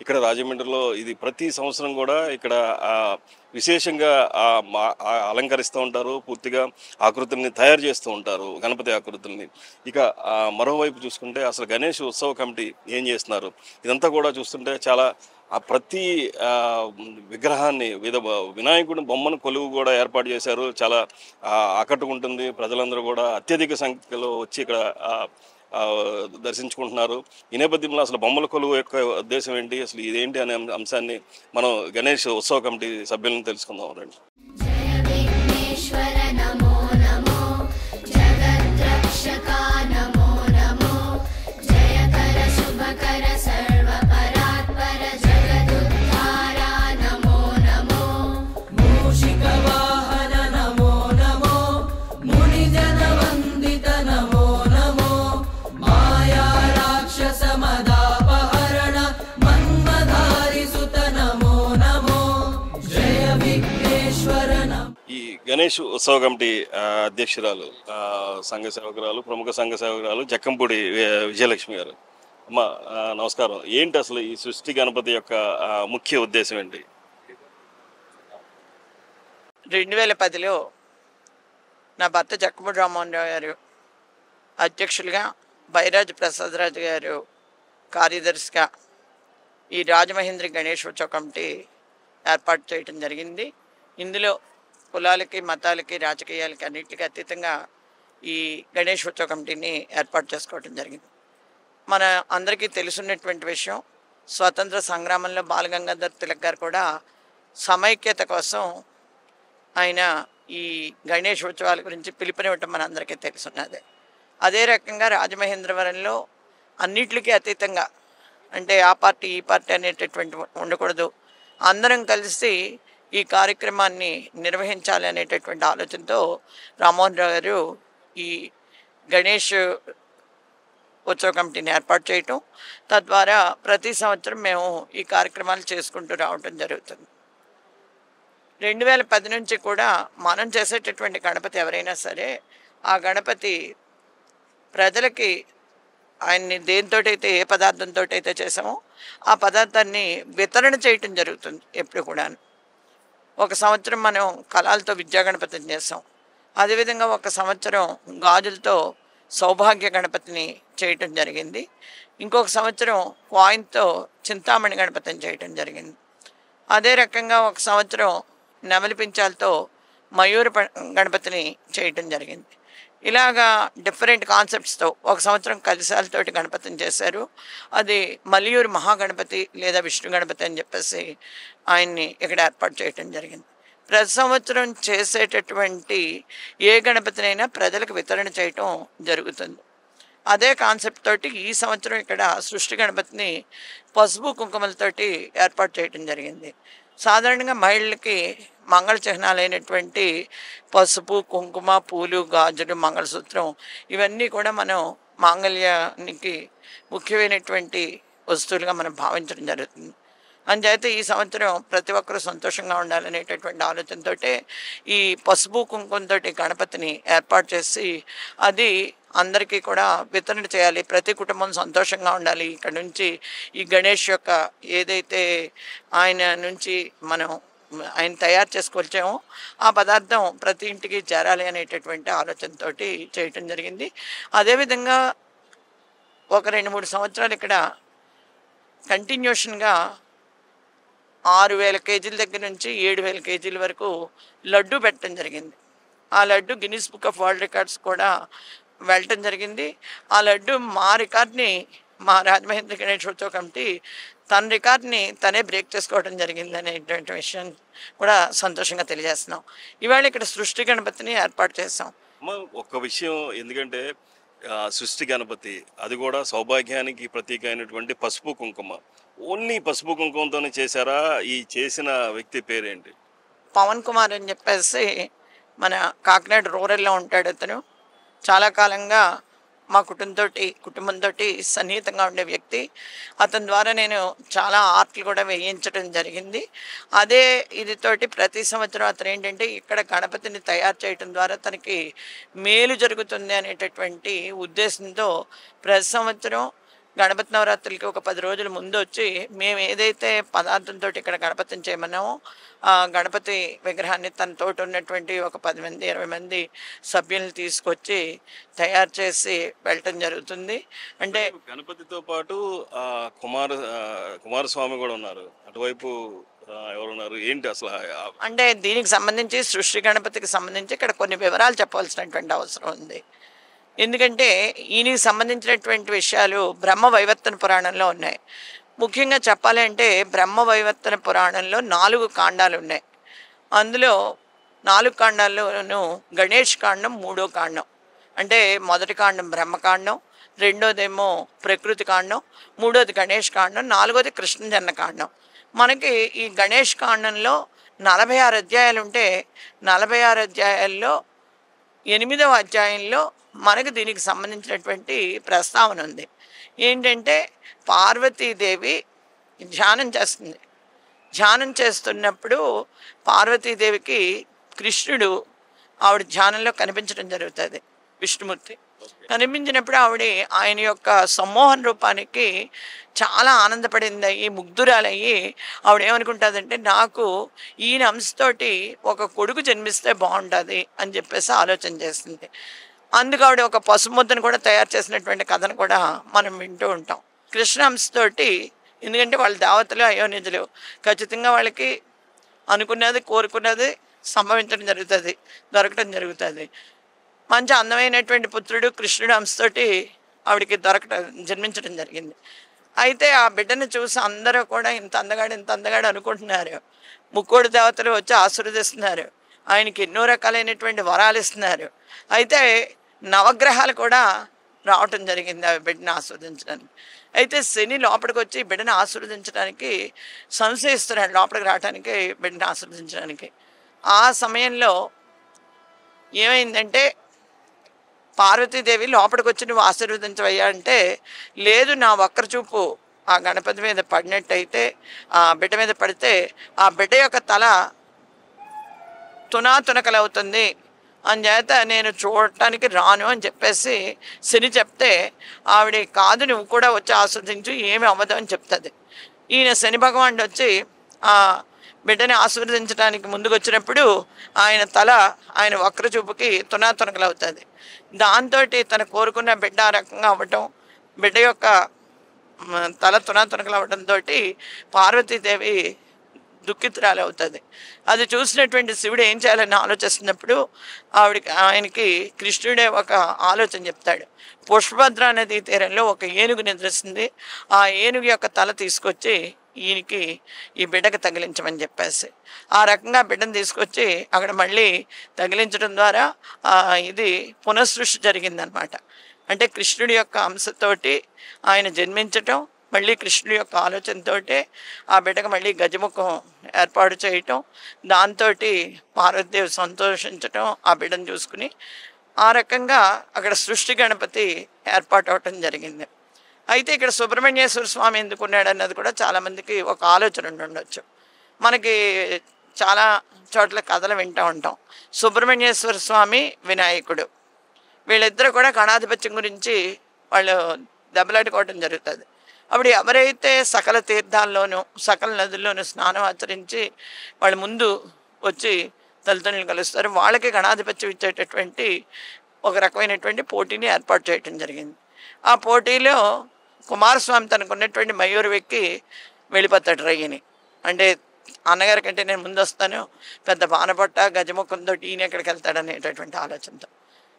ఇక్కడ రాజమండ్రిలో ఇది ప్రతి సంవత్సరం కూడా ఇక్కడ విశేషంగా అలంకరిస్తూ ఉంటారు. పూర్తిగా ఆకృతుల్ని తయారు చేస్తూ ఉంటారు, గణపతి ఆకృతుల్ని. ఇక మరోవైపు చూసుకుంటే అసలు గణేష్ ఉత్సవ కమిటీ ఏం చేస్తున్నారు ఇదంతా కూడా చూస్తుంటే చాలా ప్రతి విగ్రహాన్ని వినాయకుడి బొమ్మను కొలువు కూడా ఏర్పాటు చేశారు. చాలా ఆకట్టుకుంటుంది. ప్రజలందరూ కూడా అత్యధిక సంఖ్యలో వచ్చి ఇక్కడ దర్శించుకుంటున్నారు. ఈ నేపథ్యంలో అసలు బొమ్మల కొలువు యొక్క ఉద్దేశం ఏంటి, అసలు ఇదేంటి అనే అంశాన్ని మనం గణేష్ ఉత్సవ కమిటీ సభ్యులను తెలుసుకుందాం రండి. గణేష్ ఉత్సవ కమిటీ అధ్యక్షురాలు, సంఘ సేవకురాలు, ప్రముఖ సంఘ సేవకురాలు జక్కంపూడి విజయలక్ష్మి గారు. అమ్మ నమస్కారం. ఏంటి అసలు ఈ సృష్టి గణపతి యొక్క ముఖ్య ఉద్దేశం ఏంటి? 2010లో నా భర్త జక్కంపూడి రామ్మోహన్ రావు గారు అధ్యక్షులుగా, బైరాజ్ ప్రసాదరాజు గారు కార్యదర్శిగా ఈ రాజమహేంద్రి గణేష్ ఉత్సవ కమిటీ ఏర్పాటు చేయడం జరిగింది. ఇందులో కులాలకి, మతాలకి, రాజకీయాలకి అన్నింటికి అతీతంగా ఈ గణేష్ ఉత్సవ కమిటీని ఏర్పాటు చేసుకోవడం జరిగింది. మన అందరికీ తెలుసున్నటువంటి విషయం, స్వాతంత్ర సంగ్రామంలో బాలగంగాధర్ తిలక్ గారు కూడా సమైక్యత కోసం ఆయన ఈ గణేష్ ఉత్సవాల గురించి పిలుపునివ్వటం మన అందరికీ తెలుసున్నదే. అదే రకంగా రాజమహేంద్రవరంలో అన్నిటికీ అతీతంగా, అంటే ఆ పార్టీ ఈ పార్టీ అనేటటువంటి ఉండకూడదు, అందరం కలిసి ఈ కార్యక్రమాన్ని నిర్వహించాలి అనేటటువంటి ఆలోచనతో రామ్మోహన్ రావు గారు ఈ గణేష్ ఉత్సవ కమిటీని ఏర్పాటు చేయటం, తద్వారా ప్రతి సంవత్సరం మేము ఈ కార్యక్రమాలు చేసుకుంటూ రావటం జరుగుతుంది. 2010 నుంచి కూడా మనం చేసేటటువంటి గణపతి ఎవరైనా సరే ఆ గణపతి ప్రజలకి ఆయన్ని దేనితోటైతే, ఏ పదార్థంతో అయితే చేసామో ఆ పదార్థాన్ని వితరణ చేయటం జరుగుతుంది ఎప్పుడు కూడా. ఒక సంవత్సరం మనం కళాలతో విద్యా గణపతిని చేసాం. అదేవిధంగా ఒక సంవత్సరం గాజులతో సౌభాగ్య గణపతిని చేయటం జరిగింది. ఇంకొక సంవత్సరం కాయిన్తో చింతామణి గణపతిని చేయటం జరిగింది. అదే రకంగా ఒక సంవత్సరం నెమలి పించాలతో మయూర గణపతిని చేయటం జరిగింది. ఇలాగా డిఫరెంట్ కాన్సెప్ట్స్తో ఒక సంవత్సరం కలిశాలతోటి గణపతిని చేశారు. అది మలియూరు మహాగణపతి లేదా విష్ణు గణపతి అని చెప్పేసి ఆయన్ని ఇక్కడ ఏర్పాటు చేయటం జరిగింది. ప్రతి సంవత్సరం చేసేటటువంటి ఏ గణపతినైనా ప్రజలకు వితరణ చేయటం జరుగుతుంది. అదే కాన్సెప్ట్ తోటి ఈ సంవత్సరం ఇక్కడ సృష్టి గణపతిని పసుపు కుంకుమలతోటి ఏర్పాటు చేయటం జరిగింది. సాధారణంగా మహిళలకి మంగళ చిహ్నాలైనటువంటి పసుపు, కుంకుమ, పూలు, గాజులు, మంగళసూత్రం ఇవన్నీ కూడా మనం మాంగళ్యానికి ముఖ్యమైనటువంటి వస్తువులుగా మనం భావించడం జరుగుతుంది. అందుచేత ఈ సంవత్సరం ప్రతి ఒక్కరూ సంతోషంగా ఉండాలనేటటువంటి ఆలోచనతో ఈ పసుపు కుంకుమతో గణపతిని ఏర్పాటు చేసి అది అందరికీ కూడా వితరణ చేయాలి. ప్రతి కుటుంబం సంతోషంగా ఉండాలి. ఇక్కడ నుంచి ఈ గణేష్ యొక్క ఏదైతే ఆయన నుంచి మనం ఆయన తయారు చేసుకొచ్చామో ఆ పదార్థం ప్రతి ఇంటికి చేరాలి అనేటటువంటి ఆలోచనతో చేయటం జరిగింది. అదేవిధంగా ఒక 2-3 సంవత్సరాలు ఇక్కడ కంటిన్యూషన్గా 6,000 కేజీల దగ్గర నుంచి 7,000 కేజీల వరకు లడ్డు పెట్టడం జరిగింది. ఆ laddu Guinness book of world records కూడా వెళ్ళటం జరిగింది. ఆ లడ్డు మా రికార్డ్ని, మా రాజమహేంద్ర గణేష్ ఉత్సవ కమిటీ తన రికార్డ్ని తనే బ్రేక్ చేసుకోవడం జరిగింది అనేటువంటి విషయం కూడా సంతోషంగా తెలియజేస్తున్నాం. ఇవాళ ఇక్కడ సృష్టి గణపతిని ఏర్పాటు చేస్తాం. ఒక్క విషయం, ఎందుకంటే సృష్టి గణపతి అది కూడా సౌభాగ్యానికి ప్రతీక అయినటువంటి పసుపు కుంకుమ, ఓన్లీ పసుపు కుంకుమతోనే చేశారా? ఈ చేసిన వ్యక్తి పేరేంటి? పవన్ కుమార్ అని చెప్పేసి మన కాకినాడ రూరల్లో ఉంటాడు. అతను చాలా కాలంగా మా కుటుంబంతో సన్నిహితంగా ఉండే వ్యక్తి. అతని ద్వారా నేను చాలా ఆర్ట్లు కూడా వేయించడం జరిగింది. అదే ఇదితోటి ప్రతి సంవత్సరం అతను ఏంటంటే ఇక్కడ గణపతిని తయారు చేయడం ద్వారా తనకి మేలు జరుగుతుంది అనేటటువంటి ఉద్దేశంతో ప్రతి సంవత్సరం గణపతి నవరాత్రులకి ఒక 10 రోజుల ముందు వచ్చి మేము ఏదైతే పదార్థంతో ఇక్కడ గణపతిని చేయమన్నామో ఆ గణపతి విగ్రహాన్ని తనతోటి ఉన్నటువంటి ఒక 10 మంది 20 మంది సభ్యుల్ని తీసుకొచ్చి తయారు చేసి వెళ్ళటం జరుగుతుంది. అంటే గణపతితో పాటు కుమారస్వామి కూడా ఉన్నారు. అటువైపు ఎవరున్నారు ఏంటి అసలు? అంటే దీనికి సంబంధించి సృష్టి గణపతికి సంబంధించి ఇక్కడ కొన్ని వివరాలు చెప్పవలసినటువంటి అవసరం ఉంది. ఎందుకంటే ఈయనకి సంబంధించినటువంటి విషయాలు బ్రహ్మ వైవర్తన పురాణంలో ఉన్నాయి. ముఖ్యంగా చెప్పాలి అంటే బ్రహ్మ వైవర్తన పురాణంలో 4 కాండాలు ఉన్నాయి. అందులో 4 కాండాల్లోనూ గణేష్ కాండం 3వ కాండం. అంటే మొదటి కాండం బ్రహ్మకాండం, రెండోదేమో ప్రకృతి కాండం, మూడోది గణేష్ కాండం, 4వది కృష్ణ జన్మ కాండం. మనకి ఈ గణేష్ కాండంలో 46 అధ్యాయాలు ఉంటే 46 అధ్యాయాల్లో 8వ అధ్యాయంలో మనకు దీనికి సంబంధించినటువంటి ప్రస్తావన ఉంది. ఏంటంటే పార్వతీదేవి ధ్యానం చేస్తుంది. ధ్యానం చేస్తున్నప్పుడు పార్వతీదేవికి కృష్ణుడు ఆవిడ ధ్యానంలో కనిపించడం జరుగుతుంది. విష్ణుమూర్తి కనిపించినప్పుడు ఆయన యొక్క సమ్మోహన రూపానికి చాలా ఆనందపడింది, ముగ్ధురాలయ్యి ఆవిడ ఏమనుకుంటుందంటే నాకు ఈయన అంశతోటి ఒక కొడుకు జన్మిస్తే బాగుంటుంది అని చెప్పేసి ఆలోచన చేస్తుంది. అందుకు ఆవిడ ఒక పసుముద్దను కూడా తయారు చేసినటువంటి కథను కూడా మనం వింటూ ఉంటాం. కృష్ణ అంశతోటి, ఎందుకంటే వాళ్ళ దేవతలు అయోనిజులు, ఖచ్చితంగా వాళ్ళకి అనుకున్నది కోరుకున్నది సంభవించడం జరుగుతుంది, దొరకటం జరుగుతుంది. మంచి అందమైనటువంటి పుత్రుడు కృష్ణుడు అంశతోటి ఆవిడకి జన్మించడం జరిగింది. అయితే ఆ బిడ్డను చూసి అందరూ కూడా ఇంత అందగాడు అనుకుంటున్నారు. ముక్కోడు దేవతలు వచ్చి ఆశీర్వదిస్తున్నారు, ఆయనకి ఎన్నో రకాలైనటువంటి వరాలు ఇస్తున్నారు. అయితే నవగ్రహాలు కూడా రావటం జరిగింది ఆ బిడ్డను ఆస్వాదించడానికి. అయితే శని లోపలికి వచ్చి బిడ్డను ఆశీర్వదించడానికి సంశయిస్తున్నాడు, లోపలికి రావడానికి బిడ్డను ఆశీర్వదించడానికి. ఆ సమయంలో ఏమైందంటే పార్వతీదేవి లోపలికి వచ్చి నువ్వు ఆశీర్వదించవయ్యా అంటే, లేదు నా వక్రచూపు ఆ గణపతి మీద పడినట్టయితే, ఆ బిడ్డ మీద పడితే ఆ బిడ్డ యొక్క తల తునాతునకలవుతుంది, అంచేత నేను చూడటానికి రాను అని చెప్పేసి శని చెప్తే ఆవిడ కాదు నువ్వు కూడా వచ్చి ఆస్వాదించు, ఏమి అవ్వదు అని చెప్తుంది. ఈయన శని భగవానుడు వచ్చి ఆ బిడ్డని ఆశీర్వదించడానికి ముందుకు వచ్చినప్పుడు ఆయన తల ఆయన వక్రచూపుకి తునాతునకలవుతుంది. దాంతో తను కోరుకున్న బిడ్డ ఆ రకంగా అవ్వటం, బిడ్డ యొక్క తల తునాతునకలు అవ్వడంతో పార్వతీదేవి దుఃఖితురాలు అవుతుంది. అది చూసినటువంటి శివుడు ఏం చేయాలని ఆలోచిస్తున్నప్పుడు ఆయనకి కృష్ణుడే ఒక ఆలోచన చెప్తాడు. పుష్పభద్ర నదీ తీరంలో ఒక ఏనుగు నిద్రిస్తుంది, ఆ ఏనుగు యొక్క తల తీసుకొచ్చి ఈయనకి ఈ బిడ్డకు తగిలించమని చెప్పేసి ఆ రకంగా బిడ్డను తీసుకొచ్చి అక్కడ మళ్ళీ తగిలించడం ద్వారా ఇది పునఃసృష్టి జరిగిందనమాట. అంటే కృష్ణుడి యొక్క అంశతోటి ఆయన జన్మించటం, మళ్ళీ కృష్ణుడి యొక్క ఆలోచనతో ఆ బిడ్డకు మళ్ళీ గజముఖం ఏర్పాటు చేయటం, దాంతో పార్వతీదేవి సంతోషించటం ఆ బిడ్డను చూసుకుని, ఆ రకంగా అక్కడ సృష్టి గణపతి ఏర్పాటు అవటం జరిగింది. అయితే ఇక్కడ సుబ్రహ్మణ్యేశ్వర స్వామి ఎందుకున్నాడు అన్నది కూడా చాలామందికి ఒక ఆలోచన ఉండొచ్చు. మనకి చాలా చోట్ల కథలు వింటూ ఉంటాం. సుబ్రహ్మణ్యేశ్వర స్వామి, వినాయకుడు వీళ్ళిద్దరూ కూడా గణాధిపత్యం గురించి వాళ్ళు దెబ్బలాడుకోవటం జరుగుతుంది. అప్పుడు ఎవరైతే సకల తీర్థాల్లోనూ సకల నదుల్లోనూ స్నానం ఆచరించి వాళ్ళ ముందు వచ్చి తల్లిదండ్రులు కలుస్తారు, వాళ్ళకి గణాధిపత్యం ఇచ్చేటటువంటి ఒక రకమైనటువంటి పోటీని ఏర్పాటు చేయటం జరిగింది. ఆ పోటీలో కుమారస్వామి తనకున్నటువంటి మయూరు వెక్కి వెళ్ళిపోతాడు రయ్యని. అంటే అన్నగారి కంటే నేను ముందు వస్తాను, పెద్ద బాణపట్ట గజముఖంతో ఈయన ఎక్కడికి వెళ్తాడు అనేటటువంటి ఆలోచనతో.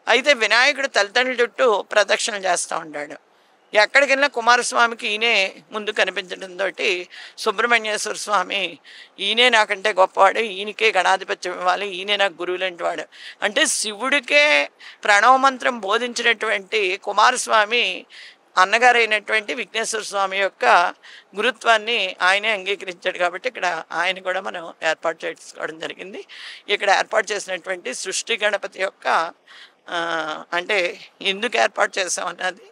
అయితే వినాయకుడు తల్లిదండ్రుల చుట్టూ ప్రదక్షిణలు చేస్తూ ఉంటాడు. ఎక్కడికి వెళ్ళినా కుమారస్వామికి ఈయనే ముందు కనిపించడంతో సుబ్రహ్మణ్యేశ్వర స్వామి ఈయనే నాకంటే గొప్పవాడు, ఈయనకే గణాధిపత్యం ఇవ్వాలి, ఈయనే నాకు గురువు లాంటి వాడు అంటే శివుడికే ప్రణవ మంత్రం బోధించినటువంటి కుమారస్వామి అన్నగారైనటువంటి విఘ్నేశ్వర స్వామి యొక్క గురుత్వాన్ని ఆయనే అంగీకరించాడు. కాబట్టి ఇక్కడ ఆయన కూడా మనం ఏర్పాటు చేసుకోవడం జరిగింది. ఇక్కడ ఏర్పాటు చేసినటువంటి సృష్టి గణపతి యొక్క అంటే ఎందుకు ఏర్పాటు చేసామన్నది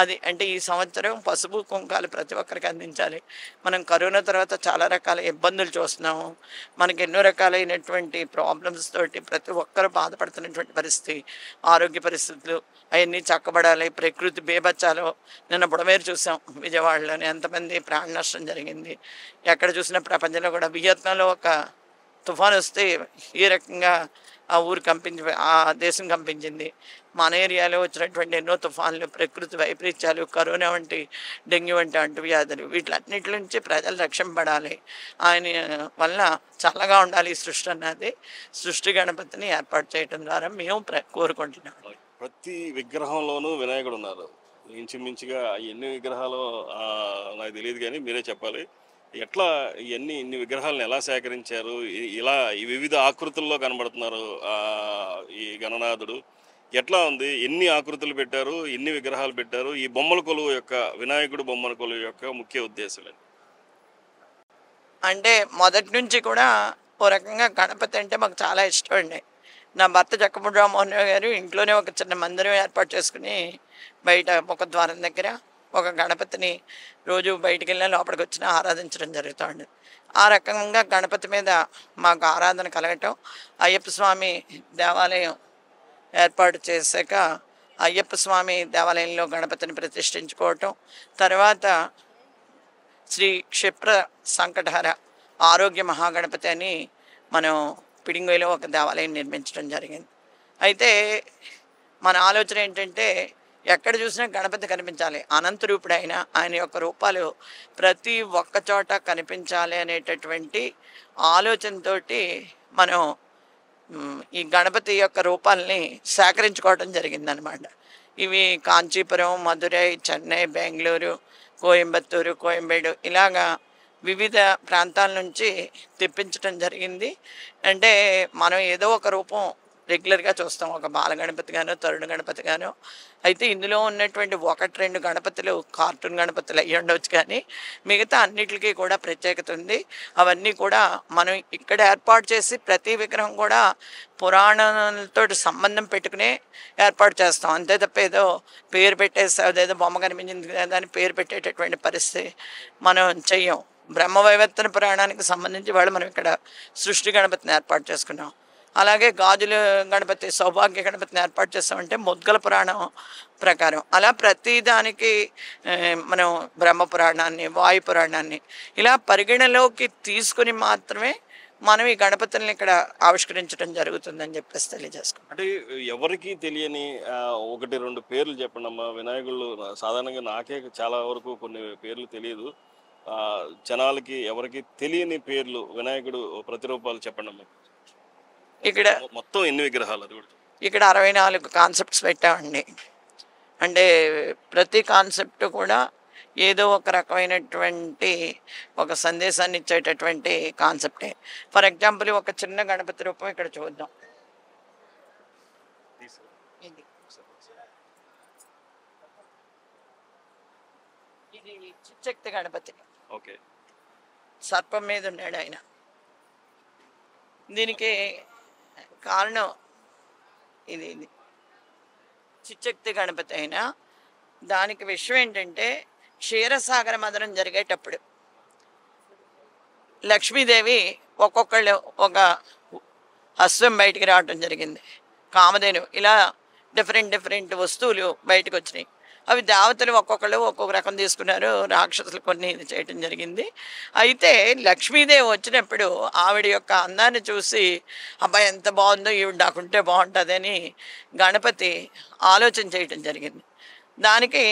అది అంటే ఈ సంవత్సరం పసుపు కుంకాలు ప్రతి ఒక్కరికి అందించాలి. మనం కరోనా తర్వాత చాలా రకాల ఇబ్బందులు చూస్తున్నాము. మనకి ఎన్నో రకాలైనటువంటి ప్రాబ్లమ్స్ తోటి ప్రతి ఒక్కరు బాధపడుతున్నటువంటి పరిస్థితి. ఆరోగ్య పరిస్థితులు అయన్నీ చక్కబడాలి. ప్రకృతి బీభత్సాలు నిన్న బుడమేరు చూసాం విజయవాడలోని. ఎంతమంది ప్రాణ నష్టం జరిగింది. ఎక్కడ చూసినా ప్రపంచంలో కూడా వియత్నాంలో ఒక తుఫాను వస్తే ఏ రకంగా ఆ ఊరు ఆ దేశం కంపించింది. మన ఏరియాలో వచ్చినటువంటి ఎన్నో తుఫాన్లు, ప్రకృతి వైపరీత్యాలు, కరోనా వంటి డెంగ్యూ వంటి అంటువ్యాధులు వీటిలన్నిటి నుంచి ప్రజలు రక్షింపబడాలి. ఆయన వల్ల చల్లగా ఉండాలి ఈ సృష్టి అన్నది సృష్టి గణపతిని ఏర్పాటు చేయడం ద్వారా మేము కోరుకుంటున్నాం. ప్రతి విగ్రహంలోనూ వినాయకుడు ఉన్నారు. ఇంచుమించుగా ఎన్ని విగ్రహాలు నాకు తెలియదు, కానీ మీరే చెప్పాలి. ఎట్లా ఇన్ని విగ్రహాలను ఎలా సేకరించారు? ఇలా ఈ వివిధ ఆకృతుల్లో కనబడుతున్నారు ఈ గణనాథుడు. ఎట్లా ఉంది? ఎన్ని ఆకృతులు పెట్టారు? ఎన్ని విగ్రహాలు పెట్టారు? ఈ బొమ్మల కొలువు యొక్క, వినాయకుడు బొమ్మల కొలువు యొక్క ముఖ్య ఉద్దేశాలు అంటే మొదటి నుంచి కూడా ఓ రకంగా గణపతి అంటే మాకు చాలా ఇష్టం అండి. నా భర్త జక్కపూడి రామ్మోహన్ రావు గారు ఇంట్లోనే ఒక చిన్న మందిరం ఏర్పాటు చేసుకుని బయట ముఖద్వారం దగ్గర ఒక గణపతిని రోజు బయటికి వెళ్ళిన లోపలికి వచ్చినా ఆరాధించడం జరుగుతుంది. ఆ రకంగా గణపతి మీద మాకు ఆరాధన కలగటం, అయ్యప్ప స్వామి దేవాలయం ఏర్పాటు చేశాక అయ్యప్ప స్వామి దేవాలయంలో గణపతిని ప్రతిష్ఠించుకోవటం, తర్వాత శ్రీ క్షిప్ర సంకటహర ఆరోగ్య మహాగణపతి అని మనం పిడింగొయ్యలో ఒక దేవాలయం నిర్మించడం జరిగింది. అయితే మన ఆలోచన ఏంటంటే ఎక్కడ చూసినా గణపతి కనిపించాలి. అనంతరూపుడైన ఆయన యొక్క రూపాలు ప్రతి ఒక్క చోట కనిపించాలి అనేటటువంటి ఆలోచనతో మనం ఈ గణపతి యొక్క రూపాలని సేకరించుకోవడం జరిగిందనమాట. ఇవి కాంచీపురం, మధురై, చెన్నై, బెంగళూరు, కోయంబత్తూరు, కోయంబేడు ఇలాగా వివిధ ప్రాంతాల నుంచి తెప్పించడం జరిగింది. అంటే మనం ఏదో ఒక రూపం రెగ్యులర్గా చూస్తాం, ఒక బాలగణపతి గానో తరుణ గణపతి గానో. అయితే ఇందులో ఉన్నటువంటి 1-2 గణపతులు కార్టూన్ గణపతులు అయ్యి ఉండవచ్చు, కానీ మిగతా అన్నిటికీ కూడా ప్రత్యేకత ఉంది. అవన్నీ కూడా మనం ఇక్కడ ఏర్పాటు చేసి ప్రతి విగ్రహం కూడా పురాణాలతో సంబంధం పెట్టుకునే ఏర్పాటు చేస్తాం. అంతే తప్ప ఏదో పేరు పెట్టేసి అదేదో బొమ్మ కనిపించింది కదా అని పేరు పెట్టేటటువంటి పరిస్థితి మనం చెయ్యం. బ్రహ్మవైవర్తన పురాణానికి సంబంధించి వాళ్ళు మనం ఇక్కడ సృష్టి గణపతిని ఏర్పాటు చేసుకున్నాం. అలాగే గాజుల గణపతి, సౌభాగ్య గణపతిని ఏర్పాటు చేస్తామంటే ముద్గల పురాణం ప్రకారం. అలా ప్రతిదానికి మనం బ్రహ్మ పురాణాన్ని, వాయు పురాణాన్ని ఇలా పరిగణలోకి తీసుకుని మాత్రమే మనం ఈ గణపతుల్ని ఇక్కడ ఆవిష్కరించడం జరుగుతుందని చెప్పేసి తెలియజేసుకున్నాం. అంటే ఎవరికి తెలియని 1-2 పేర్లు చెప్పండి అమ్మా. వినాయకుళ్ళు సాధారణంగా నాకే చాలా వరకు కొన్ని పేర్లు తెలియదు. జనాలకి ఎవరికి తెలియని పేర్లు వినాయకుడు ప్రతిరూపాలు చెప్పండి అమ్మా. ఇక్కడ మొత్తం ఎన్ని విగ్రహాలు? అది కూడా ఇక్కడ 64 కాన్సెప్ట్స్ పెట్టామండి. అంటే ప్రతి కాన్సెప్ట్ కూడా ఏదో ఒక రకమైనటువంటి ఒక సందేశాన్ని ఇచ్చేటటువంటి కాన్సెప్టే. ఫర్ ఎగ్జాంపుల్ ఒక చిన్న గణపతి రూపం ఇక్కడ చూద్దాం. ఇది చిచ్చక్తి గణపతి. ఓకే. సర్పం మీద ఉన్నాడు ఆయన. దీనికి కారణం ఇది చిచ్చక్తి గణపతి అయినా దానికి విషయం ఏంటంటే క్షీరసాగర మదనం జరిగేటప్పుడు లక్ష్మీదేవి ఒక్కొక్కళ్ళు ఒక అశ్వం బయటికి రావటం జరిగింది, కామధేను, ఇలా డిఫరెంట్ వస్తువులు బయటకు వచ్చినాయి. అవి దేవతలు ఒక్కొక్కళ్ళు ఒక్కొక్క రకం తీసుకున్నారు, రాక్షసులు కొన్ని ఇది చేయటం జరిగింది. అయితే లక్ష్మీదేవి వచ్చినప్పుడు ఆవిడ యొక్క అందాన్ని చూసి అబ్బాయి ఎంత బాగుందో, ఈవిడ నాకుంటే బాగుంటుందని గణపతి ఆలోచన చేయటం జరిగింది. దానికి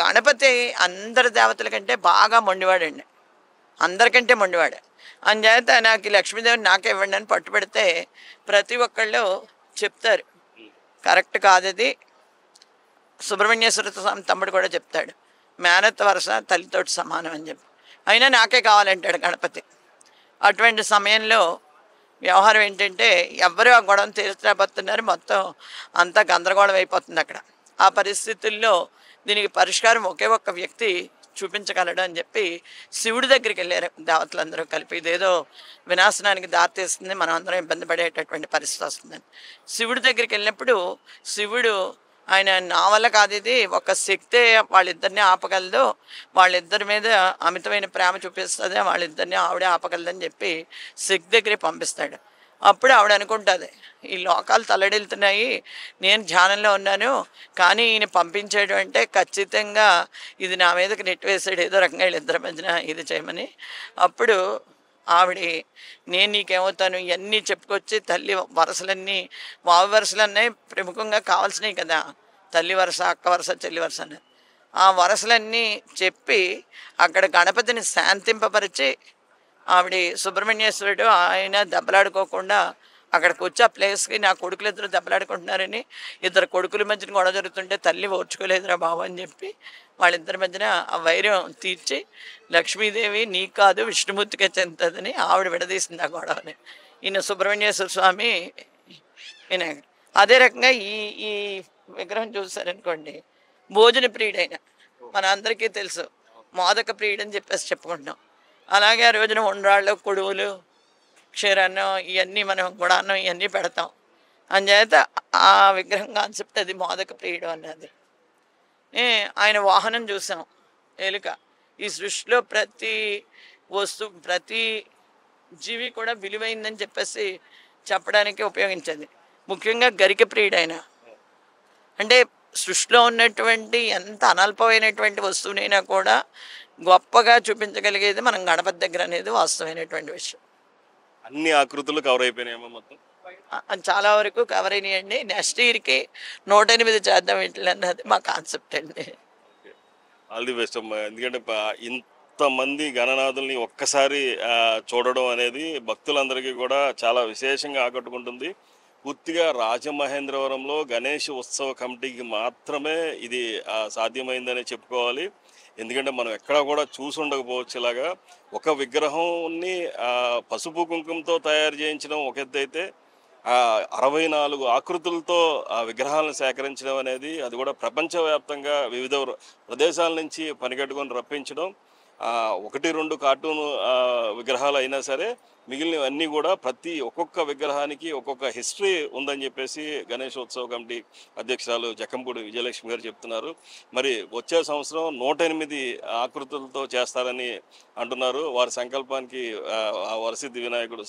గణపతి అందరి దేవతల కంటే బాగా మొండివాడండి, అందరికంటే మొండివాడు. అందుచేత నాకు లక్ష్మీదేవిని నాకే ఇవ్వండి అని పట్టుబడితే ప్రతి ఒక్కళ్ళు చెప్తారు కరెక్ట్ కాదది. సుబ్రహ్మణ్యేశ్వర స్వామి తమ్ముడు కూడా చెప్తాడు, మేనత్త వరుస తల్లితోటి సమానం అని చెప్పి. అయినా నాకే కావాలంటాడు గణపతి. అటువంటి సమయంలో వ్యవహారం ఏంటంటే ఎవరు ఆ గొడవను తీర్చలేకపోతున్నారు, మొత్తం అంతా గందరగోళం అయిపోతుంది అక్కడ. ఆ పరిస్థితుల్లో దీనికి పరిష్కారం ఒకే ఒక్క వ్యక్తి చూపించగలడు అని చెప్పి శివుడి దగ్గరికి వెళ్ళారు దేవతలందరూ కలిపి. ఇదేదో వినాశనానికి దారితీస్తుంది, మనం అందరం ఇబ్బంది పడేటటువంటి పరిస్థితి వస్తుందని శివుడి దగ్గరికి వెళ్ళినప్పుడు శివుడు ఆయన నా వల్ల కాదు ఇది, ఒక శక్తే వాళ్ళిద్దరిని ఆపగలదు, వాళ్ళిద్దరి మీద అమితమైన ప్రేమ చూపిస్తుంది, వాళ్ళిద్దరిని ఆవిడే ఆపగలదని చెప్పి శక్తి దగ్గరికి పంపిస్తాడు. అప్పుడు ఆవిడ అనుకుంటుంది, ఈ లోకాలు తల్లడిల్లుతున్నాయి, నేను ధ్యానంలో ఉన్నాను, కానీ ఈయన పంపించేయడం అంటే ఖచ్చితంగా ఇది నా మీదకి నెట్టివేసాడు ఏదో రకంగా వీళ్ళిద్దరి మధ్యన ఇది చేయమని. అప్పుడు ఆవిడ, నేను నీకేమవుతాను ఇవన్నీ చెప్పుకొచ్చి తల్లి వరసలన్నీ, వావి వరసలన్నీ ప్రముఖంగా కావాల్సినవి కదా, తల్లి వరస, అక్క వరస, చెల్లి వరస అని ఆ వరసలన్నీ చెప్పి అక్కడ గణపతిని శాంతింపపరిచి ఆవిడ సుబ్రహ్మణ్యేశ్వరుడు ఆయన దెబ్బలాడుకోకుండా అక్కడికి వచ్చి ఆ ప్లేస్కి నా కొడుకులు ఇద్దరు దెబ్బలాడుకుంటున్నారని, ఇద్దరు కొడుకుల మధ్యన గొడవ జరుగుతుంటే తల్లి ఓర్చుకోలేదురా బాబు అని చెప్పి వాళ్ళిద్దరి మధ్యన ఆ వైరం తీర్చి లక్ష్మీదేవి నీకు కాదు విష్ణుమూర్తికే చెందుతుందని ఆవిడ విడదీసింది ఆ గొడవని. ఈయన సుబ్రహ్మణ్యేశ్వర స్వామి వినాయకుడు. అదే రకంగా ఈ ఈ విగ్రహం చూసారనుకోండి, భోజన ప్రియుడైన మన అందరికీ తెలుసు, మోదక ప్రియుడని చెప్పేసి చెప్పుకుంటున్నాం. అలాగే ఆ రోజున ఉండ్రాళ్ళు, కొడువులు, క్షీరాన్నం ఇవన్నీ మనం గుడాన్నం ఇవన్నీ పెడతాం. అందుచేత ఆ విగ్రహం కాన్సెప్ట్ అది మోదక ప్రియుడు అన్నది. ఆయన వాహనం చూసాం ఎలుక. ఈ సృష్టిలో ప్రతి వస్తువు, ప్రతి జీవి కూడా విలువైందని చెప్పేసి చెప్పడానికి ఉపయోగించింది. ముఖ్యంగా గరిక ప్రియుడు ఆయన. అంటే సృష్టిలో ఉన్నటువంటి ఎంత అనల్పమైనటువంటి వస్తువునైనా కూడా గొప్పగా చూపించగలిగేది మనం గణపతి దగ్గర అనేది వాస్తవమైనటువంటి విషయం. అన్ని ఆకృతులు కవర్ అయిపోయినాయేమో మొత్తం. చాలా వరకు కవర్ అయినాయండి. నెక్స్ట్ ఇయర్కి 108 చేద్దాం వీటిని అన్నది మా కాన్సెప్ట్ అండి. ఆల్ ది బెస్ట్ అమ్మా. ఎందుకంటే ఇంతమంది గణనాథుల్ని ఒక్కసారి చూడడం అనేది భక్తులందరికీ కూడా చాలా విశేషంగా ఆకట్టుకుంటుంది. పూర్తిగా రాజమహేంద్రవరంలో గణేష్ ఉత్సవ కమిటీకి మాత్రమే ఇది సాధ్యమైందనే చెప్పుకోవాలి. ఎందుకంటే మనం ఎక్కడా కూడా చూసి ఉండకపోవచ్చు. ఇలాగా ఒక విగ్రహాన్ని పసుపు కుంకుమతో తయారు చేయించడం ఒక ఎత్తు అయితే, 64 ఆకృతులతో ఆ విగ్రహాలను సేకరించడం అనేది, అది కూడా ప్రపంచవ్యాప్తంగా వివిధ ప్రదేశాల నుంచి పనిగట్టుకొని రప్పించడం. 1-2 కార్టూన్ విగ్రహాలు అయినా సరే మిగిలినవన్నీ కూడా ఒక్కొక్క విగ్రహానికి ఒక్కొక్క హిస్టరీ ఉందని చెప్పేసి గణేశోత్సవ కమిటీ అధ్యక్షురాలు జక్కంపూడి విజయలక్ష్మి గారు చెప్తున్నారు. మరి వచ్చే సంవత్సరం 108 ఆకృతులతో చేస్తారని అంటున్నారు. వారి సంకల్పానికి ఆ వరసిద్ధి వినాయకుడు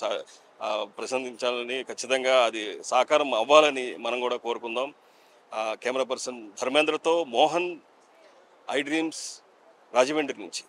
ప్రశంసించాలని, ఖచ్చితంగా అది సాకారం అవ్వాలని మనం కూడా కోరుకుందాం. కెమెరా పర్సన్ ధర్మేంద్రతో మోహన్, ఐ డ్రీమ్స్, రాజమండ్రి నుంచి.